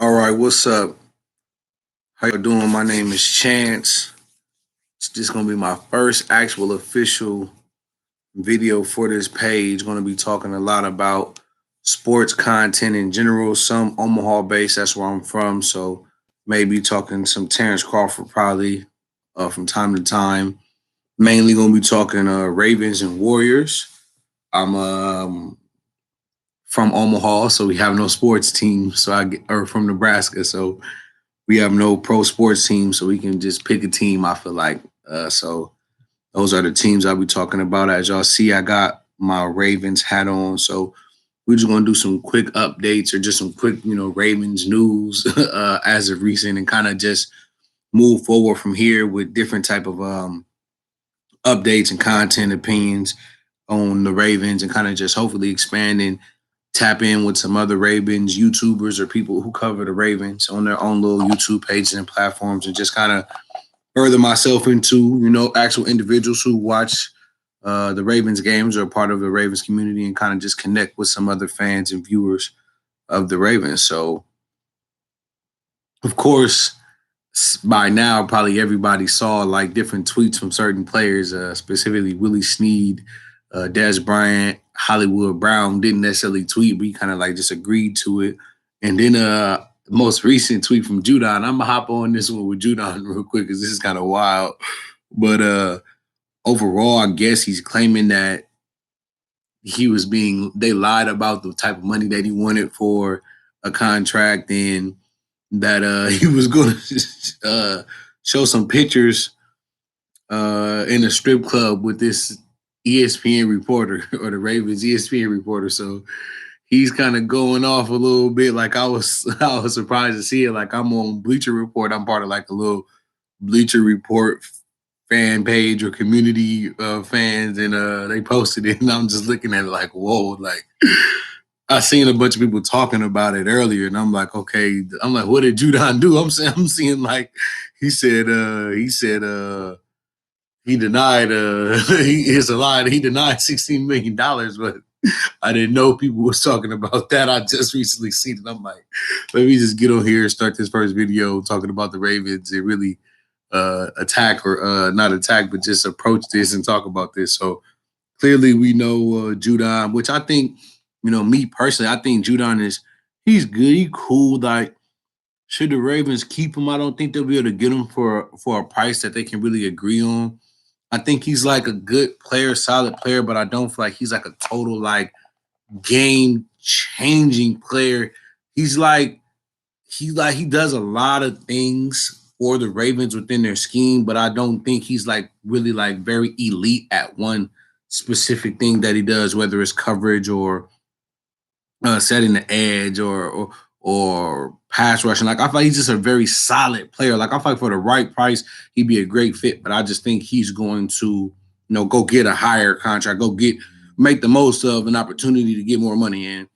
All right, what's up? How you doing? My name is Chance. It's just gonna be my first actual official video for this page. Gonna be talking a lot about sports content in general, some Omaha based. That's where I'm from. So maybe talking some Terrence Crawford probably from time to time. Mainly gonna be talking Ravens and Warriors. I'm from Omaha, so we have no sports team. So or from Nebraska, so we have no pro sports team, so we can just pick a team. I feel like so. Those are the teams I'll be talking about. As y'all see, I got my Ravens hat on, so we're just gonna do some quick updates or just some quick, Ravens news as of recent, and kind of just move forward from here with different type of updates and content opinions on the Ravens, and kind of just hopefully expand and tap in with some other Ravens YouTubers or people who cover the Ravens on their own little YouTube pages and platforms, and just kind of further myself into, actual individuals who watch the Ravens games or are part of the Ravens community, and kind of just connect with some other fans and viewers of the Ravens. So, of course, by now, probably everybody saw like different tweets from certain players, specifically Willie Snead, Dez Bryant, Hollywood Brown didn't necessarily tweet, but he kind of like just agreed to it. And then the most recent tweet from Judon. I'm gonna hop on this one with Judon real quick because this is kind of wild. But overall, I guess he's claiming that they lied about the type of money that he wanted for a contract, and that he was going to show some pictures in a strip club with this ESPN reporter or the Ravens ESPN reporter. So he's kind of going off a little bit. Like I was surprised to see it. Like I'm on Bleacher Report. I'm part of like a little Bleacher Report fan page or community fans, and they posted it, and I'm just looking at it like, whoa, like I seen a bunch of people talking about it earlier, and I'm like, okay, I'm like, what did Judon do? I'm seeing like he said he denied it's a lie. He denied $16 million, but I didn't know people was talking about that. I just recently seen it. I'm like, let me just get on here and start this first video talking about the Ravens and really attack or not attack, but just approach this and talk about this. So clearly we know Judon, which I think, me personally, I think he's good, he cool. Like, should the Ravens keep him? I don't think they'll be able to get him for a price that they can really agree on. I think he's like a good player, solid player, but I don't feel like he's like a total like game changing player. He's like he does a lot of things for the Ravens within their scheme, but I don't think he's like really like very elite at one specific thing that he does, whether it's coverage or setting the edge or pass rushing. Like I feel like he's just a very solid player. Like I feel like for the right price, he'd be a great fit. But I just think he's going to, go get a higher contract, make the most of an opportunity to get more money in.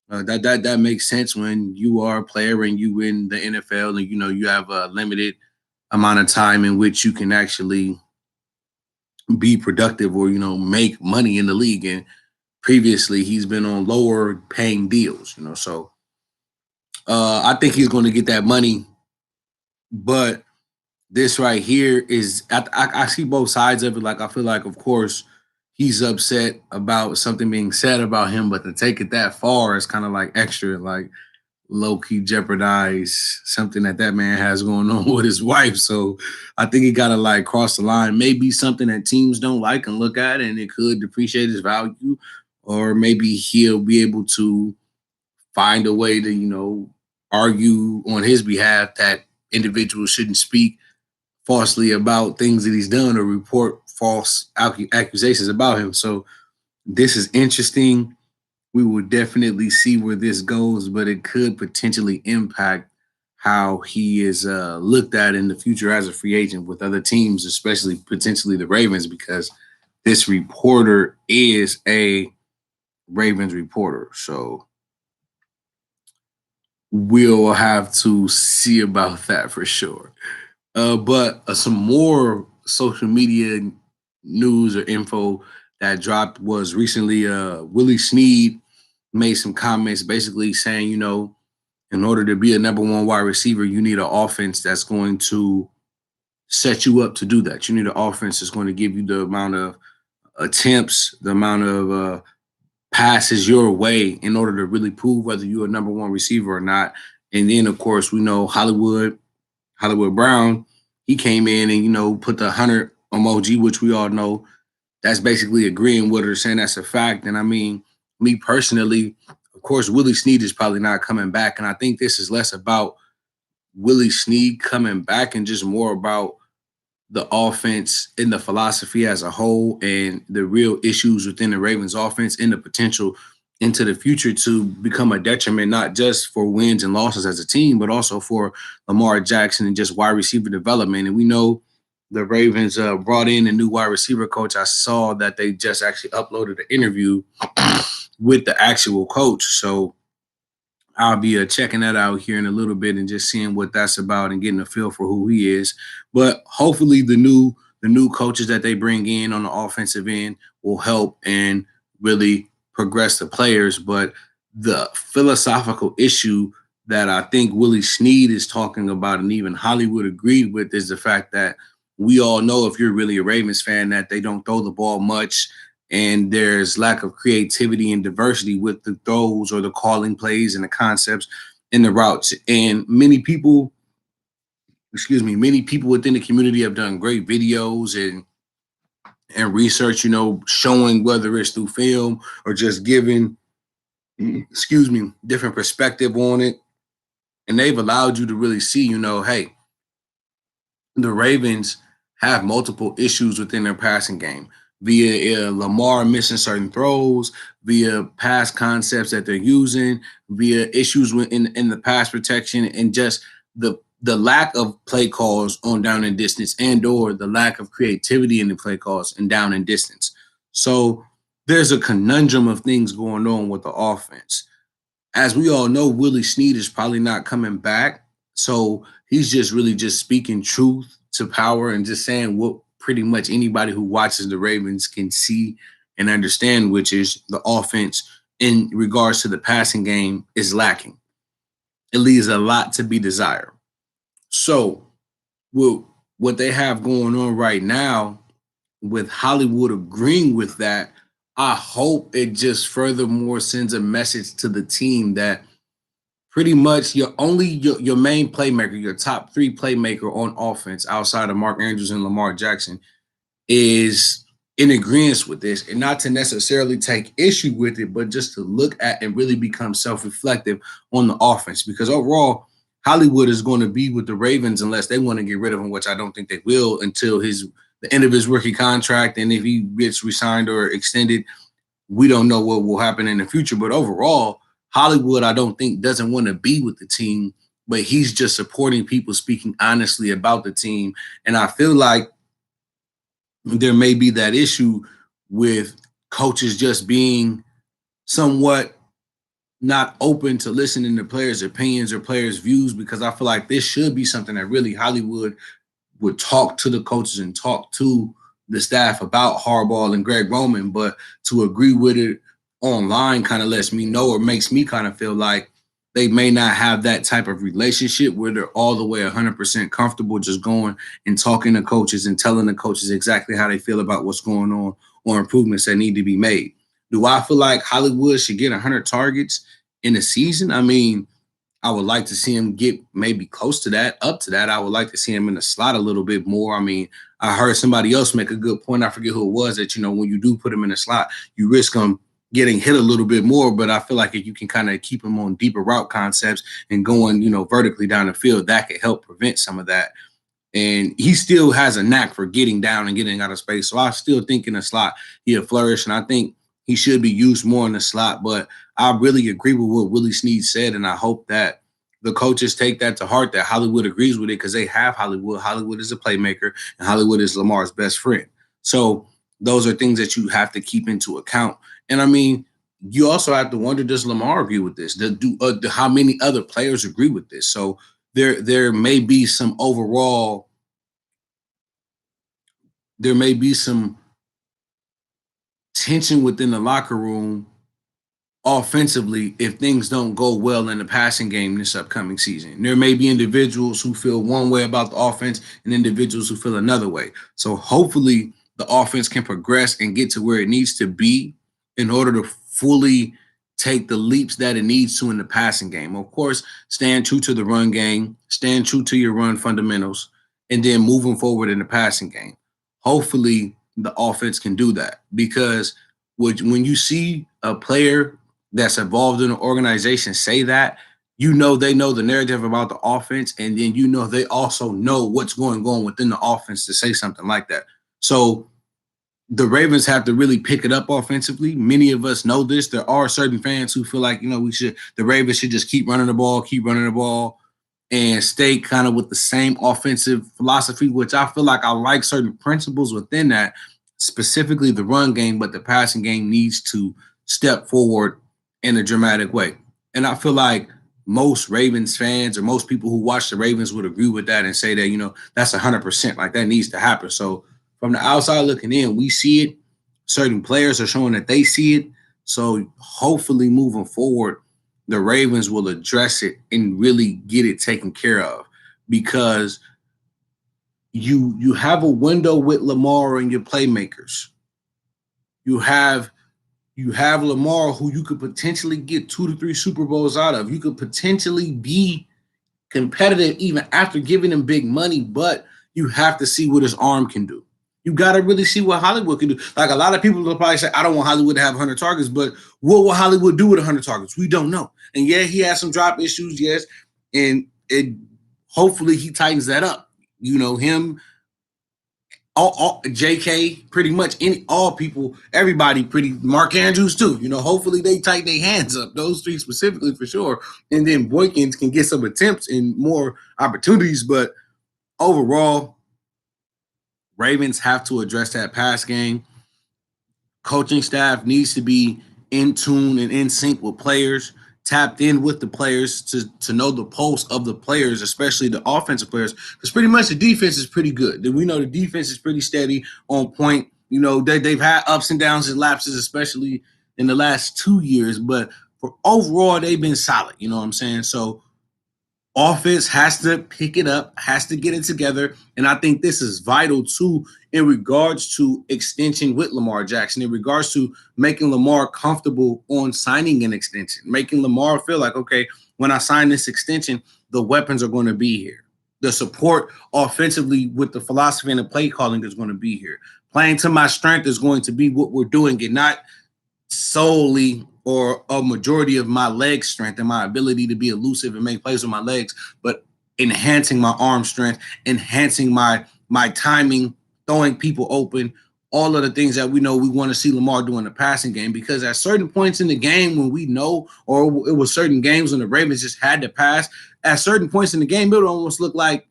That makes sense when you are a player and you in the NFL, and you have a limited amount of time in which you can actually be productive or make money in the league. And previously he's been on lower paying deals, so I think he's going to get that money. But this right here is I see both sides of it. Like I feel like, of course, he's upset about something being said about him, but to take it that far is kind of like extra, like low key jeopardize something that man has going on with his wife. So I think he got to like cross the line. Maybe something that teams don't like and look at, and it could depreciate his value, or maybe he'll be able to find a way to, argue on his behalf that individuals shouldn't speak falsely about things that he's done or report false accusations about him. So this is interesting. We will definitely see where this goes, but it could potentially impact how he is looked at in the future as a free agent with other teams, especially potentially the Ravens, because this reporter is a Ravens reporter. So we'll have to see about that for sure. But some more social media news or info that dropped was recently Willie Snead made some comments basically saying, In order to be a number one wide receiver, you need an offense that's going to set you up to do that. You need an offense that's going to give you the amount of attempts, the amount of passes your way in order to really prove whether you're a number one receiver or not. And then, of course, we know Hollywood Brown, he came in and, put the 100 emoji, which we all know that's basically agreeing with her, saying that's a fact. And I mean, me personally, of course, Willie Snead is probably not coming back. And I think this is less about Willie Snead coming back and just more about the offense and the philosophy as a whole and the real issues within the Ravens offense and the potential into the future to become a detriment, not just for wins and losses as a team, but also for Lamar Jackson and just wide receiver development. And we know the Ravens brought in a new wide receiver coach. I saw that they just actually uploaded an interview with the actual coach. So I'll be checking that out here in a little bit and just seeing what that's about and getting a feel for who he is. But hopefully the new coaches that they bring in on the offensive end will help and really progress the players. But the philosophical issue that I think Willie Snead is talking about and even Hollywood agreed with is the fact that we all know, if you're really a Ravens fan, that they don't throw the ball much and there's lack of creativity and diversity with the throws or the calling plays and the concepts and the routes. And many people within the community have done great videos and research, showing whether it's through film or just giving, different perspective on it. And they've allowed you to really see, hey, the Ravens have multiple issues within their passing game via Lamar missing certain throws, via pass concepts that they're using, via issues in the pass protection, and just the lack of play calls on down and distance, and or the lack of creativity in the play calls and down and distance. So there's a conundrum of things going on with the offense. As we all know, Willie Snead is probably not coming back. So he's just really just speaking truth to power and just saying what pretty much anybody who watches the Ravens can see and understand, which is the offense in regards to the passing game is lacking. It leaves a lot to be desired. So, well, what they have going on right now with Hollywood agreeing with that, I hope it just furthermore sends a message to the team that pretty much your main playmaker, your top three playmaker on offense outside of Mark Andrews and Lamar Jackson is in agreement with this, and not to necessarily take issue with it, but just to look at and really become self-reflective on the offense. Because overall, Hollywood is going to be with the Ravens unless they want to get rid of him, which I don't think they will until the end of his rookie contract. And if he gets resigned or extended, we don't know what will happen in the future. But overall, Hollywood, I don't think, doesn't want to be with the team, but he's just supporting people speaking honestly about the team. And I feel like there may be that issue with coaches just being somewhat not open to listening to players' opinions or players' views, because I feel like this should be something that really Hollywood would talk to the coaches and talk to the staff about Harbaugh and Greg Roman. But to agree with it online kind of lets me know, or makes me kind of feel like they may not have that type of relationship where they're all the way 100% comfortable just going and talking to coaches and telling the coaches exactly how they feel about what's going on or improvements that need to be made. Do I feel like Hollywood should get 100 targets in a season? I mean, I would like to see him get maybe close to that, up to that. I would like to see him in the slot a little bit more. I mean, I heard somebody else make a good point. I forget who it was, that, when you do put him in the slot, you risk him getting hit a little bit more. But I feel like if you can kind of keep him on deeper route concepts and going, vertically down the field, that could help prevent some of that. And he still has a knack for getting down and getting out of space. So I still think in the slot he'll flourish. And I think he should be used more in the slot. But I really agree with what Willie Snead said. And I hope that the coaches take that to heart, that Hollywood agrees with it, because they have Hollywood. Hollywood is a playmaker, and Hollywood is Lamar's best friend. So those are things that you have to keep into account. And I mean, you also have to wonder, does Lamar agree with this? How many other players agree with this? So there may be some overall, there may be some tension within the locker room offensively if things don't go well in the passing game this upcoming season. There may be individuals who feel one way about the offense and individuals who feel another way. So hopefully the offense can progress and get to where it needs to be in order to fully take the leaps that it needs to in the passing game. Of course, stand true to the run game, stand true to your run fundamentals, and then moving forward in the passing game. Hopefully the offense can do that because when you see a player that's involved in an organization say that, you know they know the narrative about the offense, and then you know they also know what's going on within the offense to say something like that. So the Ravens have to really pick it up offensively. Many of us know this. There are certain fans who feel like, the Ravens should just keep running the ball, and stay kind of with the same offensive philosophy, which I feel like I like certain principles within that, specifically the run game, but the passing game needs to step forward in a dramatic way. And I feel like most Ravens fans or most people who watch the Ravens would agree with that and say that, that's 100%, like that needs to happen. So from the outside looking in, we see it. Certain players are showing that they see it. So hopefully moving forward, the Ravens will address it and really get it taken care of, because you have a window with Lamar and your playmakers. You have Lamar, who you could potentially get 2 to 3 Super Bowls out of. You could potentially be competitive even after giving him big money, but you have to see what his arm can do. You got to really see what Hollywood can do. Like, a lot of people will probably say, I don't want Hollywood to have 100 targets, but what will Hollywood do with 100 targets? We don't know. And yeah, he has some drop issues, yes, and hopefully he tightens that up. Him, all JK, pretty much all people, everybody, Mark Andrews too. Hopefully they tighten their hands up. Those three specifically for sure. And then Boykins can get some attempts and more opportunities. But overall, Ravens have to address that pass game. Coaching staff needs to be in tune and in sync with players, tapped in with the players to know the pulse of the players, especially the offensive players, because pretty much the defense is pretty good. We know the defense is pretty steady, on point. They've had ups and downs and lapses, especially in the last 2 years, but for overall, they've been solid. You know what I'm saying? So offense has to pick it up, has to get it together. And I think this is vital too in regards to extension with Lamar Jackson, in regards to making Lamar comfortable on signing an extension, making Lamar feel like, okay, when I sign this extension, the weapons are going to be here. The support offensively with the philosophy and the play calling is going to be here. Playing to my strength is going to be what we're doing, and not solely or a majority of my leg strength and my ability to be elusive and make plays with my legs, but enhancing my arm strength, enhancing my timing, throwing people open, all of the things that we know we want to see Lamar do in the passing game. Because at certain points in the game when we know, or it was certain games when the Ravens just had to pass, at certain points in the game, it would almost look like,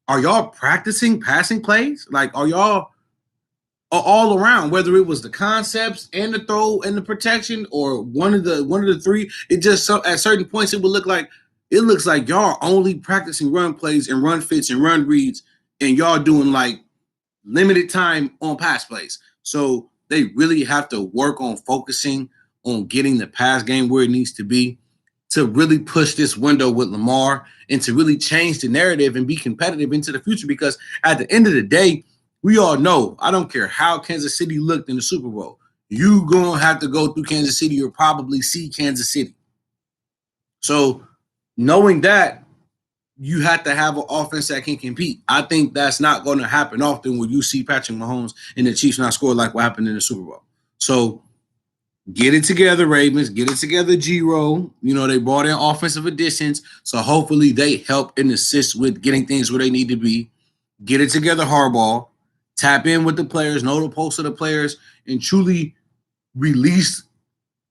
are y'all practicing passing plays? Like, are y'all all around, whether it was the concepts and the throw and the protection, or one of the three? It just, at certain points, it looks like y'all are only practicing run plays and run fits and run reads, and y'all doing like limited time on pass plays. So they really have to work on focusing on getting the pass game where it needs to be, to really push this window with Lamar and to really change the narrative and be competitive into the future. Because at the end of the day, we all know, I don't care how Kansas City looked in the Super Bowl, you going to have to go through Kansas City or probably see Kansas City. So knowing that, you have to have an offense that can compete. I think that's not going to happen often when you see Patrick Mahomes and the Chiefs not score like what happened in the Super Bowl. So get it together, Ravens. Get it together, G-Roll. They brought in offensive additions, so hopefully they help and assist with getting things where they need to be. Get it together, Harbaugh. Tap in with the players, know the pulse of the players, and truly release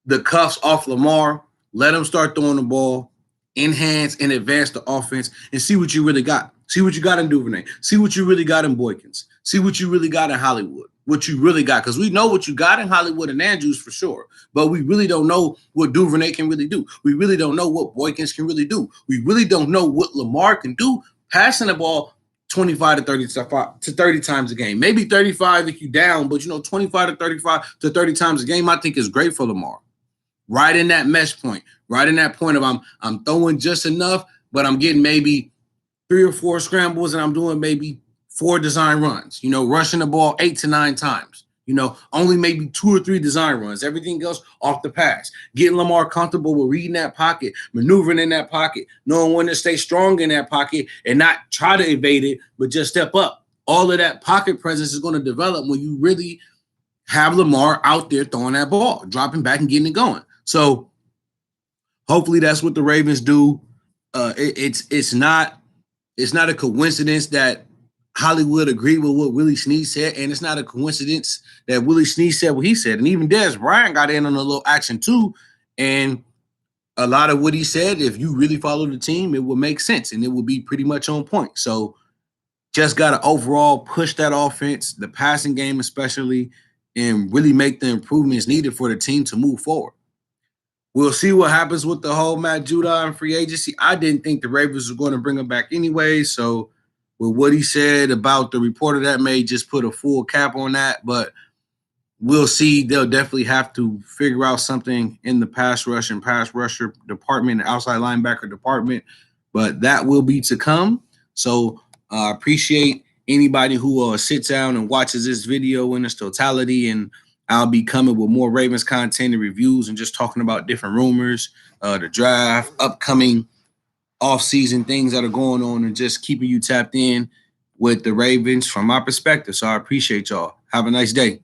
the cuffs off Lamar. Let him start throwing the ball, enhance and advance the offense, and see what you really got. See what you got in Duvernay. See what you really got in Boykins. See what you really got in Hollywood. What you really got, because we know what you got in Hollywood and Andrews for sure, but we really don't know what Duvernay can really do. We really don't know what Boykins can really do. We really don't know what Lamar can do passing the ball 25 to 30 times a game. Maybe 35 if you down, but 25 to 35 to 30 times a game, I think is great for Lamar. right in that mesh point, right in that point of I'm throwing just enough, but I'm getting maybe 3 or 4 scrambles, and I'm doing maybe 4 design runs, rushing the ball 8 to 9 times, only maybe 2 or 3 design runs, everything else off the pass, getting Lamar comfortable with reading that pocket, maneuvering in that pocket, knowing when to stay strong in that pocket and not try to evade it, but just step up. All of that pocket presence is going to develop when you really have Lamar out there throwing that ball, dropping back and getting it going. So hopefully that's what the Ravens do. It's not a coincidence that Hollywood agreed with what Willie Snead said, and it's not a coincidence that Willie Snead said what he said. And even Dez Bryant got in on a little action too. And a lot of what he said, if you really follow the team, it will make sense and it will be pretty much on point. So just got to overall push that offense, the passing game especially, and really make the improvements needed for the team to move forward. We'll see what happens with the whole Matt Judon and free agency. I didn't think the Ravens were going to bring him back anyway. So with what he said about the reporter, that may just put a full cap on that. But we'll see. They'll definitely have to figure out something in the pass rush and pass rusher department, the outside linebacker department. But that will be to come. So I appreciate anybody who sits down and watches this video in its totality, and I'll be coming with more Ravens content and reviews and just talking about different rumors, the draft, upcoming off-season things that are going on, and just keeping you tapped in with the Ravens from my perspective. So I appreciate y'all. Have a nice day.